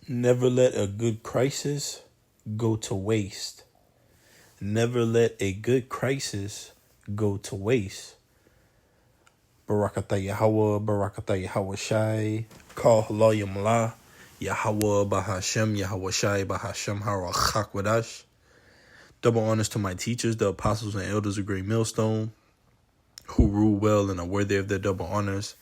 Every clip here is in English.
Never let a good crisis go to waste. Never let a good crisis go to waste. Barakatah Yahweh, Barakatah Yahweh Shai, Call Halal Yamlah, Yahweh Bahashem, Yahweh Shai Bahashem Harachak Wadash. Double honors to my teachers, the apostles and elders of Great Millstone, who rule well and are worthy of their double honors.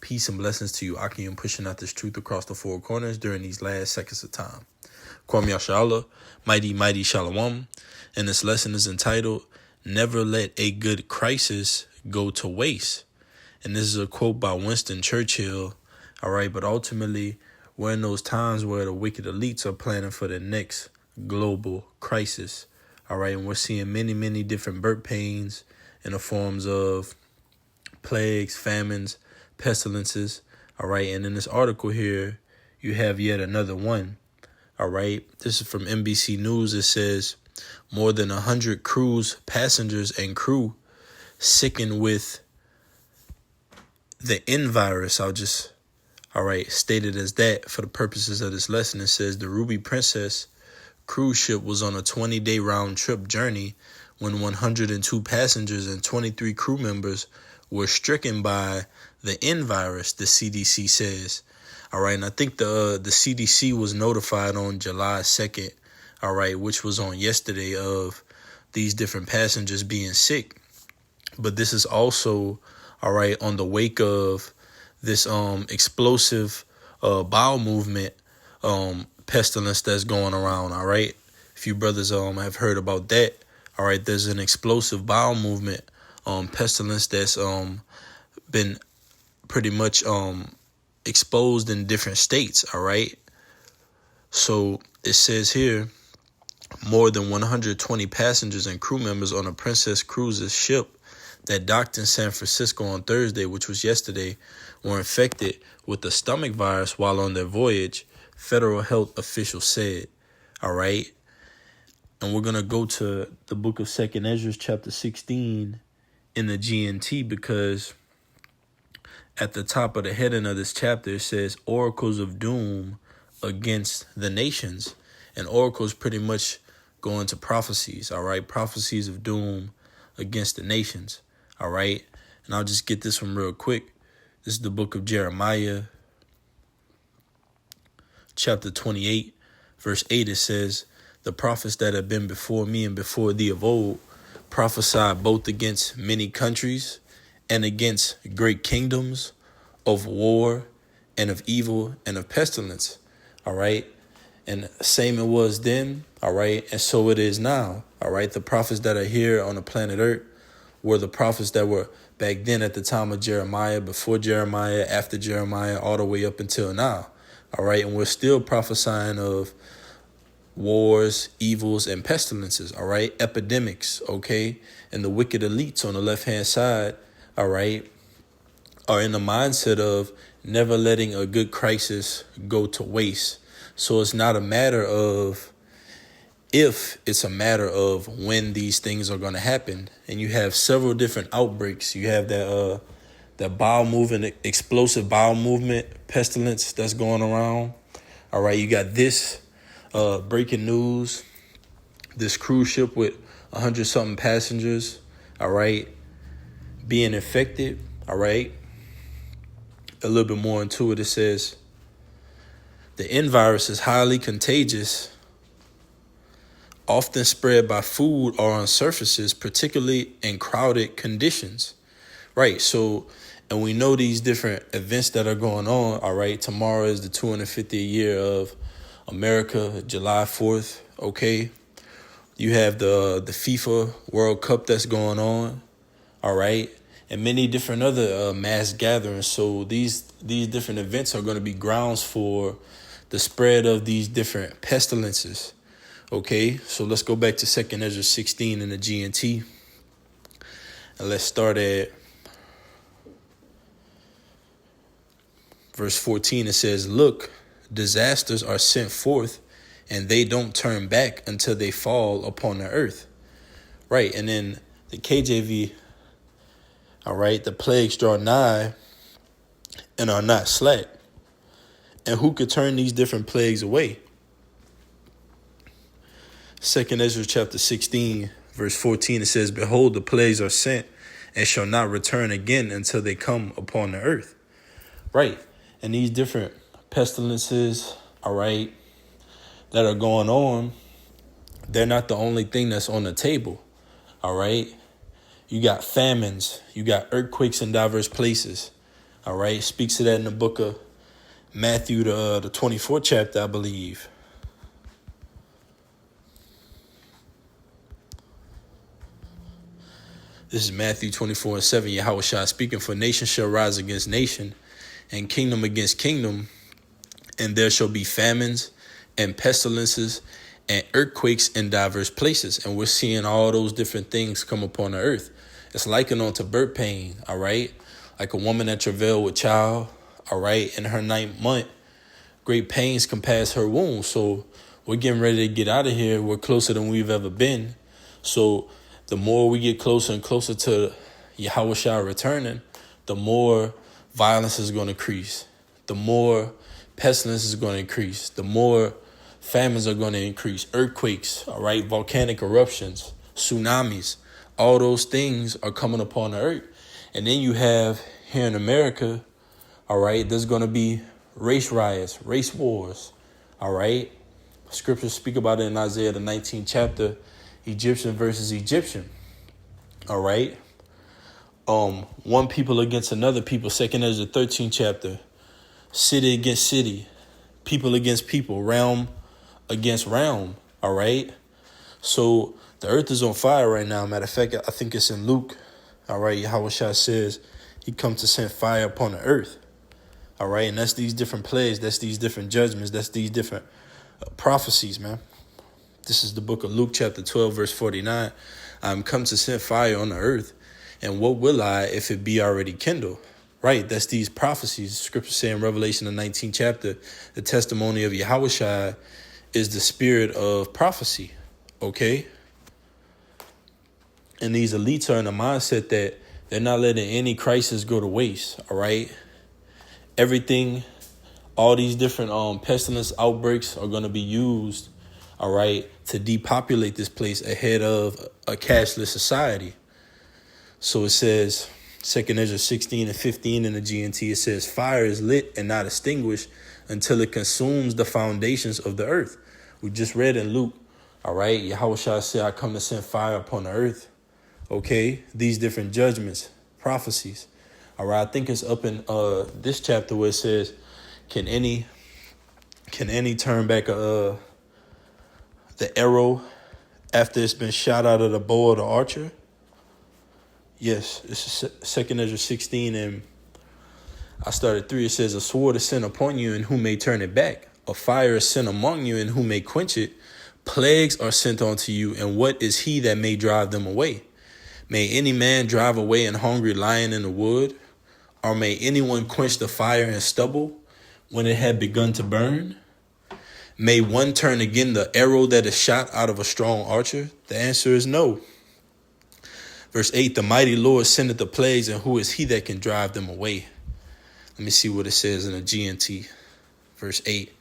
Peace and blessings to you, Akim, pushing out this truth across the four corners during these last seconds of time. Kwam Yashala, mighty Shalom. And this lesson is entitled, Never Let a Good Crisis Go to Waste. And this is a quote by Winston Churchill. All right, but ultimately, we're in those times where the wicked elites are planning for the next global crisis. All right, and we're seeing many different birth pains in the forms of plagues, famines, pestilences. All right, and in this article here, you have yet another one. All right, this is from NBC News. It says more than 100 cruise passengers and crew sickened with the N virus. State it as that for the purposes of this lesson. It says the Ruby Princess cruise ship was on a 20-day round-trip journey when 102 passengers and 23 crew members were stricken by the N virus, the CDC says. All right, and I think the CDC was notified on July 2nd, all right, which was on yesterday, of these different passengers being sick. But this is also, all right, on the wake of this explosive bowel movement pestilence that's going around, all right? If you brothers have heard about that, all right, there's an explosive bowel movement pestilence that's been pretty much exposed in different states, all right? So it says here, more than 120 passengers and crew members on a Princess Cruises ship that docked in San Francisco on Thursday, which was yesterday, were infected with the stomach virus while on their voyage, federal health officials said. All right. And we're going to go to the book of 2nd Ezra, chapter 16 in the GNT, because at the top of the heading of this chapter, it says oracles of doom against the nations. And oracles pretty much go into prophecies, all right? Prophecies of doom against the nations, all right? And I'll just get this one real quick. This is the book of Jeremiah, chapter 28, verse 8. It says, the prophets that have been before me and before thee of old prophesied both against many countries and against great kingdoms, of war and of evil and of pestilence, all right? And same it was then, all right? And so it is now, all right? The prophets that are here on the planet Earth were the prophets that were back then at the time of Jeremiah, before Jeremiah, after Jeremiah, all the way up until now, all right? And we're still prophesying of wars, evils, and pestilences, all right? Epidemics, okay? And the wicked elites on the left-hand side, all right, are in the mindset of never letting a good crisis go to waste. So it's not a matter of if, it's a matter of when these things are going to happen. And you have several different outbreaks. You have that bowel movement, explosive bowel movement pestilence that's going around. All right, you got this breaking news, this cruise ship with 100-something passengers, all right, being infected, all right. A little bit more into it, it says, the N virus is highly contagious, often spread by food or on surfaces, particularly in crowded conditions. Right, so, and we know these different events that are going on, all right. Tomorrow is the 250th year of America, July 4th, okay. You have the FIFA World Cup that's going on, all right, and many different other mass gatherings. So these different events are going to be grounds for the spread of these different pestilences, okay. So let's go back to 2nd Ezra 16 in the GNT, and let's start at verse 14. It says, look, disasters are sent forth, and they don't turn back until they fall upon the earth. Right, and then the KJV, all right, the plagues draw nigh and are not slack, And who could turn these different plagues away? 2nd Ezra chapter 16, verse 14, it says, behold, the plagues are sent and shall not return again until they come upon the earth. Right. And these different pestilences, all right, that are going on, they're not the only thing that's on the table. All right. You got famines. You got earthquakes in diverse places. All right. Speaks to that in the book of Matthew, the 24th chapter, I believe. This is Matthew 24:7. Yahushua speaking, for nation shall rise against nation, and kingdom against kingdom, and there shall be famines and pestilences and earthquakes in diverse places. And we're seeing all those different things come upon the earth. It's likened unto birth pain, all right? Like a woman that travailed with child, all right, in her 9th month, great pains can pass her womb. So we're getting ready to get out of here. We're closer than we've ever been. So the more we get closer and closer to Yahushua returning, the more violence is going to increase. The more pestilence is going to increase. The more famines are going to increase. Earthquakes, all right, volcanic eruptions, tsunamis, all those things are coming upon the earth. And then you have here in America, all right, there's going to be race riots, race wars, all right. Scriptures speak about it in Isaiah, the 19th chapter, Egyptian versus Egyptian, all right. One people against another people, 2nd Ezra 13th chapter, city against city, people against people, realm against realm, all right? So the earth is on fire right now. Matter of fact, I think it's in Luke, all right? Yahushua says he come to send fire upon the earth, all right? And that's these different plagues, that's these different judgments, that's these different prophecies, man. This is the book of Luke chapter 12, verse 49. I'm come to send fire on the earth. And what will I if it be already kindled? Right, that's these prophecies. Scripture say in Revelation, the 19th chapter, the testimony of Yahushua is the spirit of prophecy, okay? And these elites are in a mindset that they're not letting any crisis go to waste, all right? Everything, all these different pestilence outbreaks are going to be used, all right, to depopulate this place ahead of a cashless society. So it says, 2nd Ezra 16 and 15 in the GNT, it says, fire is lit and not extinguished until it consumes the foundations of the earth. We just read in Luke, all right, Yahushua said, I come to send fire upon the earth. Okay, these different judgments, prophecies. All right, I think it's up in this chapter where it says, can any turn back the arrow after it's been shot out of the bow of the archer? Yes, this is 2nd Ezra 16, and I started 3. It says, a sword is sent upon you, and who may turn it back? A fire is sent among you, and who may quench it? Plagues are sent unto you, and what is he that may drive them away? May any man drive away an hungry lion in the wood? Or may anyone quench the fire in stubble when it had begun to burn? May one turn again the arrow that is shot out of a strong archer? The answer is no. Verse 8, the mighty Lord sendeth the plagues, and who is he that can drive them away? Let me see what it says in the GNT. Verse 8.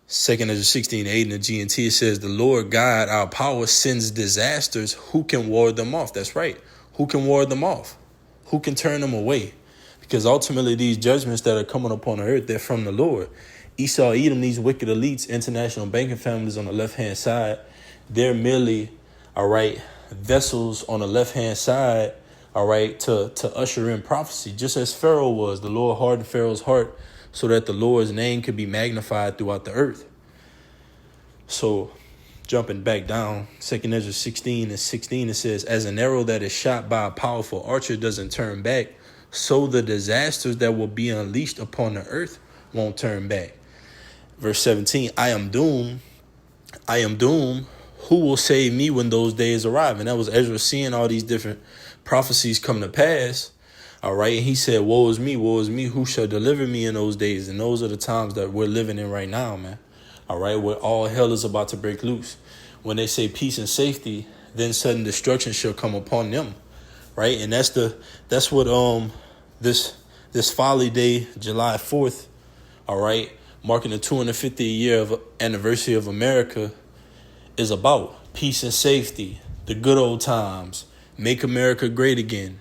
2nd Ezra 16:8 in the GNT, it says, the Lord God, our power, sends disasters. Who can ward them off? That's right. Who can ward them off? Who can turn them away? Because ultimately these judgments that are coming upon the earth, they're from the Lord. Esau, Edom, these wicked elites, international banking families on the left-hand side, they're merely, all right, vessels on the left-hand side, all right, to usher in prophecy, just as Pharaoh was. The Lord hardened Pharaoh's heart so that the Lord's name could be magnified throughout the earth. So jumping back down, 2nd Ezra 16 and 16, it says, as an arrow that is shot by a powerful archer doesn't turn back, so the disasters that will be unleashed upon the earth won't turn back. Verse 17, I am doomed. Who will save me when those days arrive? And that was Ezra seeing all these different prophecies come to pass. All right. And he said, woe is me, who shall deliver me in those days? And those are the times that we're living in right now, man. All right. Where all hell is about to break loose. When they say peace and safety, then sudden destruction shall come upon them. Right. And that's what this folly day, July 4th, all right, marking the 250th year of anniversary of America, is about peace and safety, the good old times, make America great again,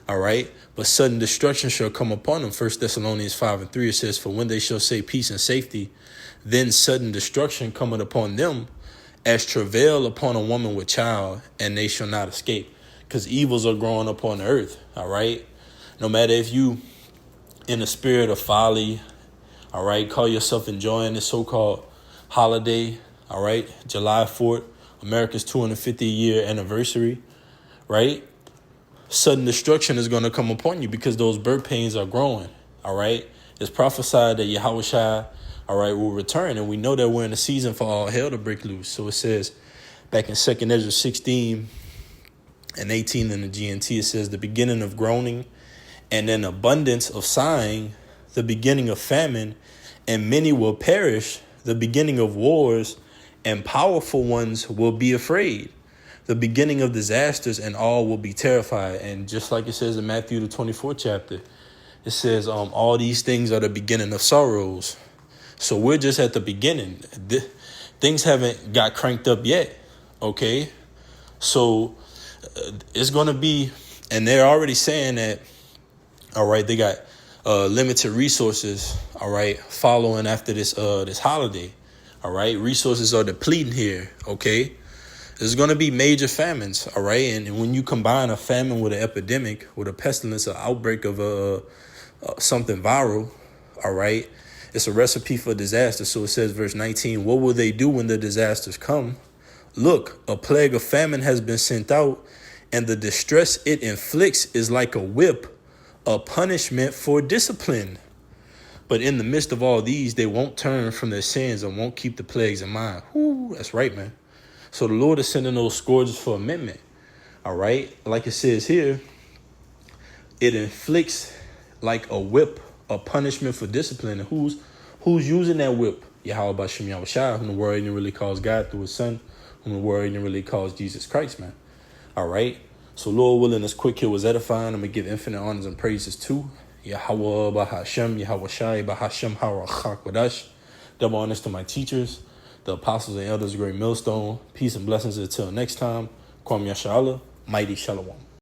all right? But sudden destruction shall come upon them. 1 Thessalonians 5:3, it says, for when they shall say peace and safety, then sudden destruction cometh upon them as travail upon a woman with child, and they shall not escape. Because evils are growing upon the earth, all right? No matter if you in the spirit of folly, all right, call yourself enjoying this so-called holiday, all right, July 4th, America's 250th year anniversary, right? Sudden destruction is going to come upon you because those birth pains are growing, all right? It's prophesied that Yahushua, all right, will return, and we know that we're in a season for all hell to break loose. So it says back in 2nd Ezra 16 and 18 in the GNT, it says the beginning of groaning and an abundance of sighing, the beginning of famine, and many will perish, the beginning of wars, and powerful ones will be afraid, the beginning of disasters, and all will be terrified. And just like it says in Matthew, the 24th chapter, it says all these things are the beginning of sorrows. So we're just at the beginning. Things haven't got cranked up yet, okay? So it's going to be, and they're already saying that, all right, they got limited resources, all right, following after this holiday, all right? Resources are depleting here, okay? There's going to be major famines, all right? And when you combine a famine with an epidemic, with a pestilence, an outbreak of something viral, all right, it's a recipe for disaster. So it says, verse 19, what will they do when the disasters come? Look, a plague of famine has been sent out, and the distress it inflicts is like a whip, a punishment for discipline. But in the midst of all these, they won't turn from their sins and won't keep the plagues in mind. Whoo, that's right, man. So the Lord is sending those scourges for amendment. All right. Like it says here, it inflicts like a whip, a punishment for discipline. And who's using that whip? Yahweh Bashem Yahushua, whom the world didn't really calls God through his son, whom the world didn't really calls Jesus Christ, man. All right. So Lord willing, this quick here was edifying. I'm going to give infinite honors and praises to Yahweh Bahashem, Yahweh Shai Bahashem Harachak Wadash. Double honors to my teachers, the apostles and elders of Great Millstone. Peace and blessings until next time. Kwam Yashala, mighty Shalom.